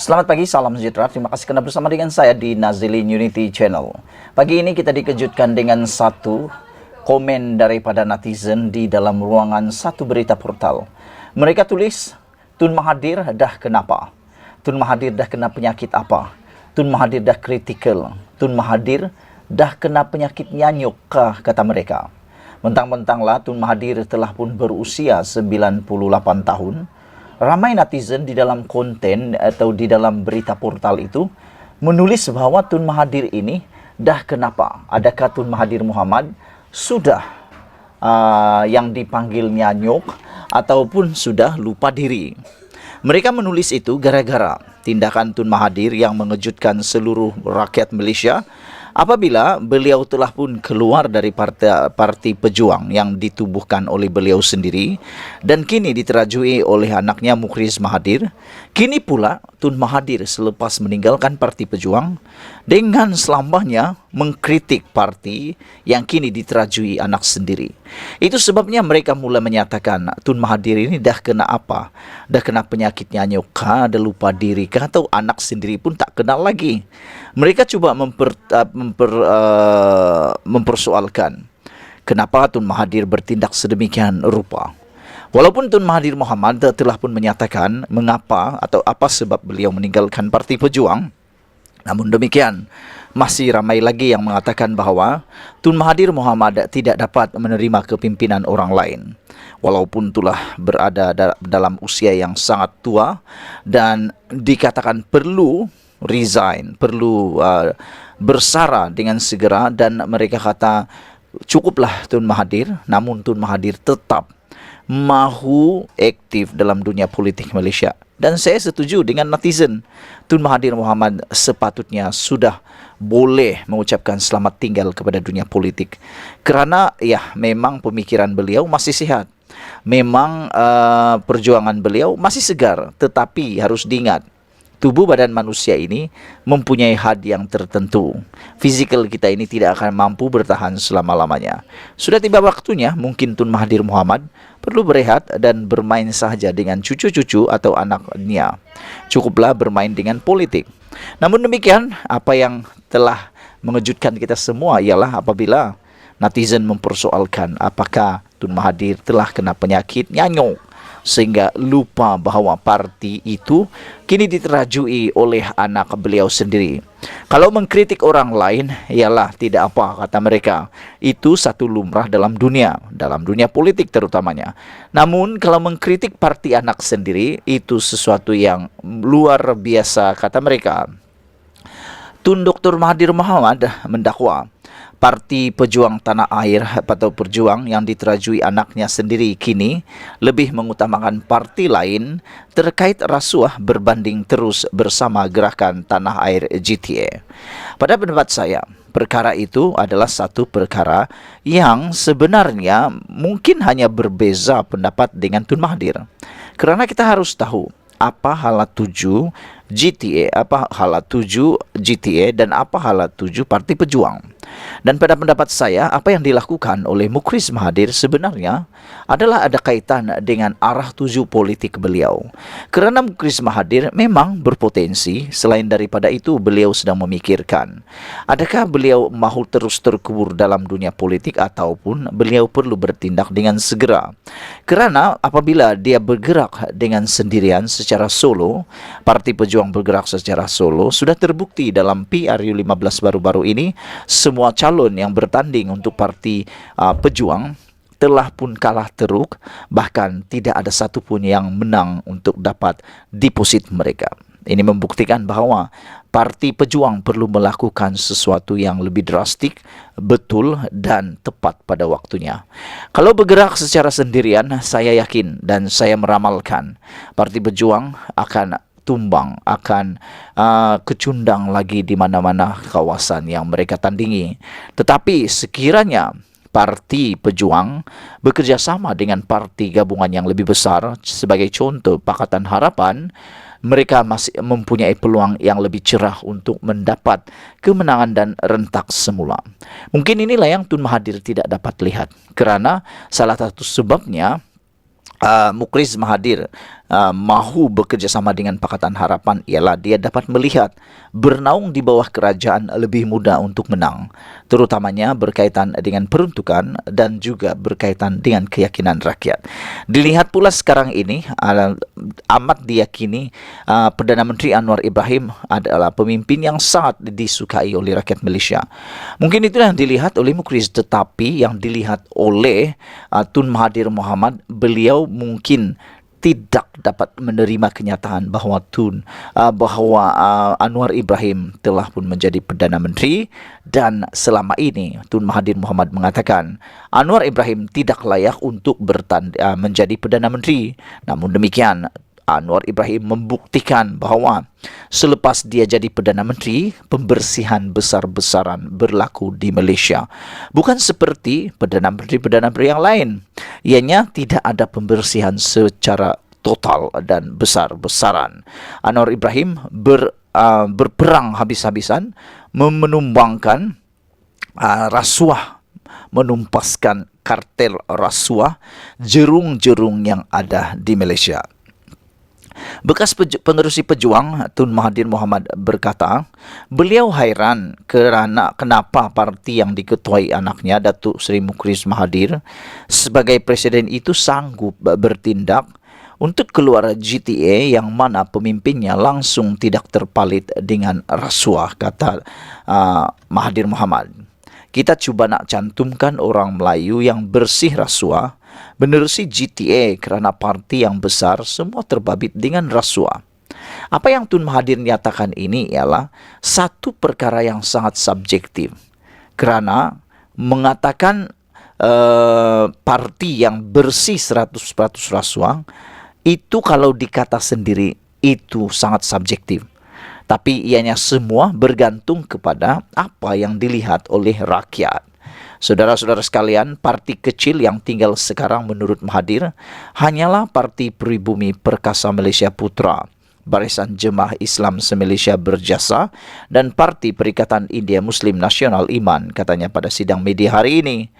Selamat pagi, salam sejahtera. Terima kasih karena bersama dengan saya di Nazilin Unity Channel. Pagi ini kita dikejutkan dengan satu komen daripada netizen di dalam ruangan satu berita portal. Mereka tulis, Tun Mahathir dah kenapa? Tun Mahathir dah kena penyakit apa? Tun Mahathir dah kritikal. Tun Mahathir dah kena penyakit nyanyuk kah, kata mereka. Mentang-mentanglah Tun Mahathir telah pun berusia 98 tahun. Ramai netizen di dalam konten atau di dalam berita portal itu menulis bahawa Tun Mahathir ini dah kenapa? Adakah Tun Mahathir Mohamad sudah yang dipanggil nyanyuk ataupun sudah lupa diri? Mereka menulis itu gara-gara tindakan Tun Mahathir yang mengejutkan seluruh rakyat Malaysia apabila beliau telah pun keluar dari parti pejuang yang ditubuhkan oleh beliau sendiri dan kini diterajui oleh anaknya Mukhriz Mahathir. Kini pula Tun Mahathir selepas meninggalkan parti pejuang dengan selambahnya mengkritik parti yang kini diterajui anak sendiri. Itu sebabnya mereka mula menyatakan Tun Mahathir ini dah kena apa? Dah kena penyakit nyanyuk kah? Dah lupa diri kah? Atau anak sendiri pun tak kenal lagi? Mereka cuba mempersoalkan kenapa Tun Mahathir bertindak sedemikian rupa. Walaupun Tun Mahathir Mohamad telah pun menyatakan mengapa atau apa sebab beliau meninggalkan parti pejuang, namun demikian masih ramai lagi yang mengatakan bahawa Tun Mahathir Mohamad tidak dapat menerima kepimpinan orang lain. Walaupun telah berada dalam usia yang sangat tua dan dikatakan perlu resign, perlu bersara dengan segera, dan mereka kata cukuplah Tun Mahathir, namun Tun Mahathir tetap mahu aktif dalam dunia politik Malaysia. Dan saya setuju dengan netizen, Tun Mahathir Mohamad sepatutnya sudah boleh mengucapkan selamat tinggal kepada dunia politik. Kerana ya memang pemikiran beliau masih sihat. Memang perjuangan beliau masih segar, tetapi harus diingat, tubuh badan manusia ini mempunyai had yang tertentu. Fizikal kita ini tidak akan mampu bertahan selama-lamanya. Sudah tiba waktunya mungkin Tun Mahathir Mohamad perlu berehat dan bermain sahaja dengan cucu-cucu atau anaknya. Cukuplah bermain dengan politik. Namun demikian, apa yang telah mengejutkan kita semua ialah apabila netizen mempersoalkan apakah Tun Mahathir telah kena penyakit nyanyuk sehingga lupa bahawa parti itu kini diterajui oleh anak beliau sendiri. Kalau mengkritik orang lain ialah tidak apa, kata mereka. Itu satu lumrah dalam dunia politik terutamanya. Namun kalau mengkritik parti anak sendiri itu sesuatu yang luar biasa, kata mereka. Tun Dr. Mahathir Mohamad mendakwa Parti Pejuang Tanah Air atau Perjuang yang diterajui anaknya sendiri kini lebih mengutamakan parti lain terkait rasuah berbanding terus bersama Gerakan Tanah Air GTA. Pada pendapat saya, perkara itu adalah satu perkara yang sebenarnya mungkin hanya berbeza pendapat dengan Tun Mahathir. Kerana kita harus tahu apa hala tuju GTA, dan apa hala tuju Parti Pejuang. Dan pada pendapat saya, apa yang dilakukan oleh Mukhriz Mahathir sebenarnya adalah ada kaitan dengan arah tuju politik beliau. Kerana Mukhriz Mahathir memang berpotensi, selain daripada itu beliau sedang memikirkan, adakah beliau mahu terus terkubur dalam dunia politik ataupun beliau perlu bertindak dengan segera. Kerana apabila dia bergerak dengan sendirian secara solo, Parti Pejuang bergerak secara solo, sudah terbukti dalam PRU15 baru-baru ini, semua calon yang bertanding untuk Parti Pejuang telah pun kalah teruk, bahkan tidak ada satu pun yang menang untuk dapat deposit mereka. Ini membuktikan bahawa Parti Pejuang perlu melakukan sesuatu yang lebih drastik, betul dan tepat pada waktunya. Kalau bergerak secara sendirian, saya yakin dan saya meramalkan Parti Pejuang akan tumbang, akan kecundang lagi di mana-mana kawasan yang mereka tandingi. Tetapi sekiranya Parti Pejuang bekerjasama dengan parti gabungan yang lebih besar, sebagai contoh Pakatan Harapan, mereka masih mempunyai peluang yang lebih cerah untuk mendapat kemenangan dan rentak semula. Mungkin inilah yang Tun Mahathir tidak dapat lihat, kerana salah satu sebabnya Mukhriz Mahathir mahu bekerja sama dengan Pakatan Harapan ialah dia dapat melihat bernaung di bawah kerajaan lebih mudah untuk menang, terutamanya berkaitan dengan peruntukan dan juga berkaitan dengan keyakinan rakyat. Dilihat pula sekarang ini amat diyakini Perdana Menteri Anwar Ibrahim adalah pemimpin yang sangat disukai oleh rakyat Malaysia. Mungkin itulah yang dilihat oleh Mukriz, tetapi yang dilihat oleh Tun Mahathir Mohamad, beliau mungkin tidak dapat menerima kenyataan bahawa Anwar Ibrahim telah pun menjadi Perdana Menteri, dan selama ini Tun Mahathir Mohamad mengatakan Anwar Ibrahim tidak layak untuk menjadi Perdana Menteri. Namun demikian, Anwar Ibrahim membuktikan bahawa selepas dia jadi Perdana Menteri, pembersihan besar-besaran berlaku di Malaysia. Bukan seperti Perdana Menteri yang lain. Ianya tidak ada pembersihan secara total dan besar-besaran. Anwar Ibrahim berperang habis-habisan, menumbangkan rasuah, menumpaskan kartel rasuah, jerung-jerung yang ada di Malaysia. Bekas pengerusi pejuang Tun Mahathir Mohamad berkata, beliau hairan kerana kenapa parti yang diketuai anaknya Datuk Seri Mukriz Mahathir sebagai presiden itu sanggup bertindak untuk keluar GTA yang mana pemimpinnya langsung tidak terpalit dengan rasuah, kata Mahathir Mohamad. Kita cuba nak cantumkan orang Melayu yang bersih rasuah menerusi GTA kerana parti yang besar semua terbabit dengan rasuah. Apa yang Tun Mahathir nyatakan ini ialah satu perkara yang sangat subjektif, kerana mengatakan parti yang bersih 100% rasuah itu kalau dikata sendiri itu sangat subjektif. Tapi ianya semua bergantung kepada apa yang dilihat oleh rakyat. Saudara-saudara sekalian, parti kecil yang tinggal sekarang menurut Mahathir hanyalah Parti Peribumi Perkasa Malaysia Putra, Barisan Jemaah Islam se-Malaysia Berjasa, dan Parti Perikatan India Muslim Nasional Iman, katanya pada sidang media hari ini.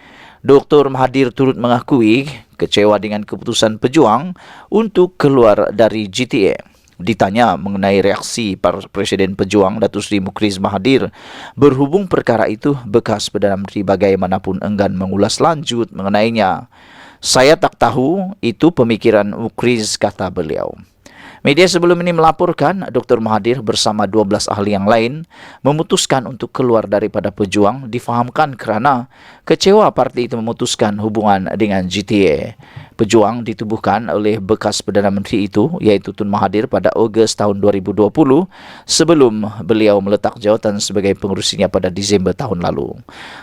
Dr. Mahathir turut mengakui kecewa dengan keputusan pejuang untuk keluar dari GTA. Ditanya mengenai reaksi Presiden Pejuang Datuk Seri Mukriz Mahathir berhubung perkara itu, bekas Perdana Menteri bagaimanapun enggan mengulas lanjut mengenainya. Saya tak tahu, itu pemikiran Mukriz, kata beliau. Media sebelum ini melaporkan Dr. Mahathir bersama 12 ahli yang lain memutuskan untuk keluar daripada pejuang difahamkan kerana kecewa parti itu memutuskan hubungan dengan GTA. Pejuang ditubuhkan oleh bekas Perdana Menteri itu, iaitu Tun Mahathir, pada Ogos tahun 2020 sebelum beliau meletak jawatan sebagai pengurusinya pada Disember tahun lalu.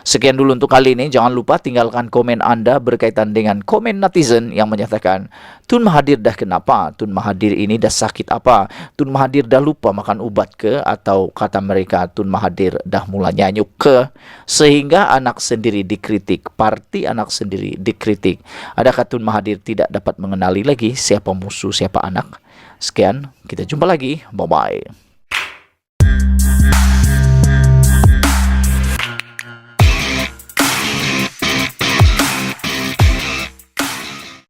Sekian dulu untuk kali ini. Jangan lupa tinggalkan komen anda berkaitan dengan komen netizen yang menyatakan Tun Mahathir dah kenapa? Tun Mahathir ini dah sakit apa? Tun Mahathir dah lupa makan ubat ke? Atau kata mereka Tun Mahathir dah mula nyanyuk ke? Sehingga anak sendiri dikritik, parti anak sendiri dikritik. Adakah Tun Mahathir tidak dapat mengenali lagi siapa musuh, siapa anak? Sekian, kita jumpa lagi. Bye-bye.